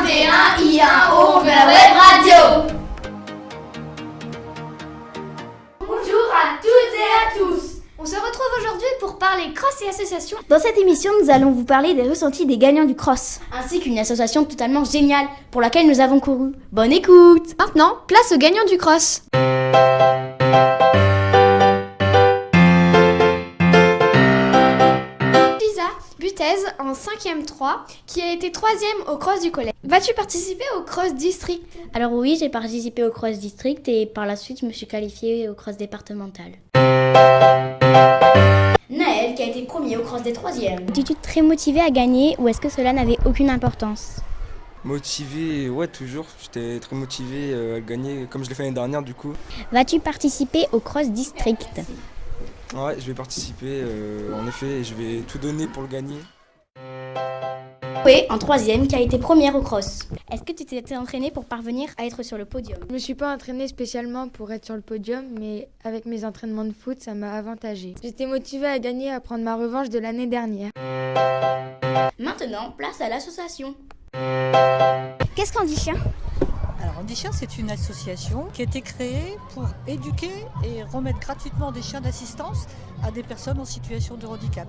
21 I1O vers Web Radio. Bonjour à toutes et à tous. On se retrouve aujourd'hui pour parler cross et association. Dans cette émission, nous allons vous parler des ressentis des gagnants du cross, ainsi qu'une association totalement géniale pour laquelle nous avons couru. Bonne écoute! Maintenant, place aux gagnants du cross. Lisa Butez en 5e 3, qui a été 3e au cross du collège. Vas-tu participer au cross district? Alors oui, j'ai participé au cross district et par la suite, je me suis qualifiée au cross départemental. Naël qui a été premier au cross des 3e. Es-tu très motivé à gagner ou est-ce que cela n'avait aucune importance? Motivé, ouais, toujours. J'étais très motivé à gagner, comme je l'ai fait l'année dernière, du coup. Vas-tu participer au cross district? Ouais, je vais participer, en effet, et je vais tout donner pour le gagner. Chloé, en 3e, qui a été première au cross. Est-ce que tu t'es entraînée pour parvenir à être sur le podium? Je me suis pas entraînée spécialement pour être sur le podium, mais avec mes entraînements de foot, ça m'a avantagée. J'étais motivée à gagner, à prendre ma revanche de l'année dernière. Maintenant, place à l'association. Qu'est-ce qu'un dit chien? Alors, Andy Chien, c'est une association qui a été créée pour éduquer et remettre gratuitement des chiens d'assistance à des personnes en situation de handicap.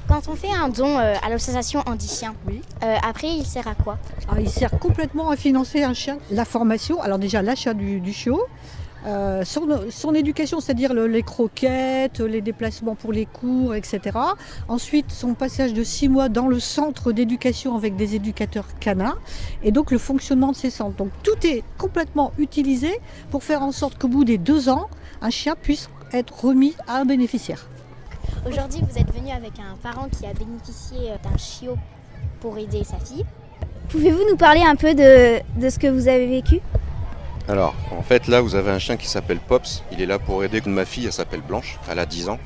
Quand on fait un don à l'association Andy Chien, Oui. Après il sert à quoi? Alors, il sert complètement à financer un chien. La formation, alors déjà l'achat du chiot, son éducation, c'est-à-dire les croquettes, les déplacements pour les cours, etc. Ensuite, son passage de 6 mois dans le centre d'éducation avec des éducateurs canins et donc le fonctionnement de ces centres. Donc tout est complètement utilisé pour faire en sorte qu'au bout des 2 ans, un chien puisse être remis à un bénéficiaire. Aujourd'hui, vous êtes venu avec un parent qui a bénéficié d'un chiot pour aider sa fille. Pouvez-vous nous parler un peu de ce que vous avez vécu? Alors, en fait, là, vous avez un chien qui s'appelle Pops. Il est là pour aider ma fille, elle s'appelle Blanche, elle a 10 ans.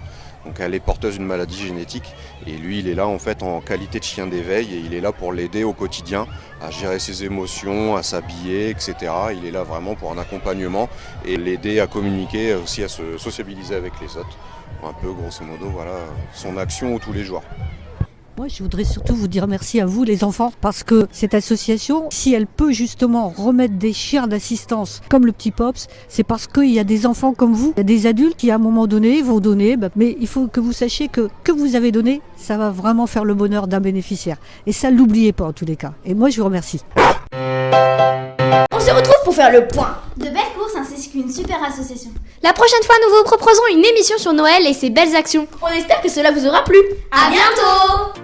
Donc elle est porteuse d'une maladie génétique. Et lui, il est là en fait en qualité de chien d'éveil et il est là pour l'aider au quotidien à gérer ses émotions, à s'habiller, etc. Il est là vraiment pour un accompagnement et l'aider à communiquer, aussi à se sociabiliser avec les autres. Un peu, grosso modo, voilà, son action tous les jours. Moi, je voudrais surtout vous dire merci à vous, les enfants, parce que cette association, si elle peut justement remettre des chiens d'assistance comme le petit Pops, c'est parce qu'il y a des enfants comme vous, il y a des adultes qui à un moment donné vont donner, mais il faut que vous sachiez que vous avez donné, ça va vraiment faire le bonheur d'un bénéficiaire. Et ça, l'oubliez pas en tous les cas. Et moi, je vous remercie. On se retrouve pour faire le point. De belles courses ainsi qu'une super association. La prochaine fois, nous vous proposons une émission sur Noël et ses belles actions. On espère que cela vous aura plu. À bientôt.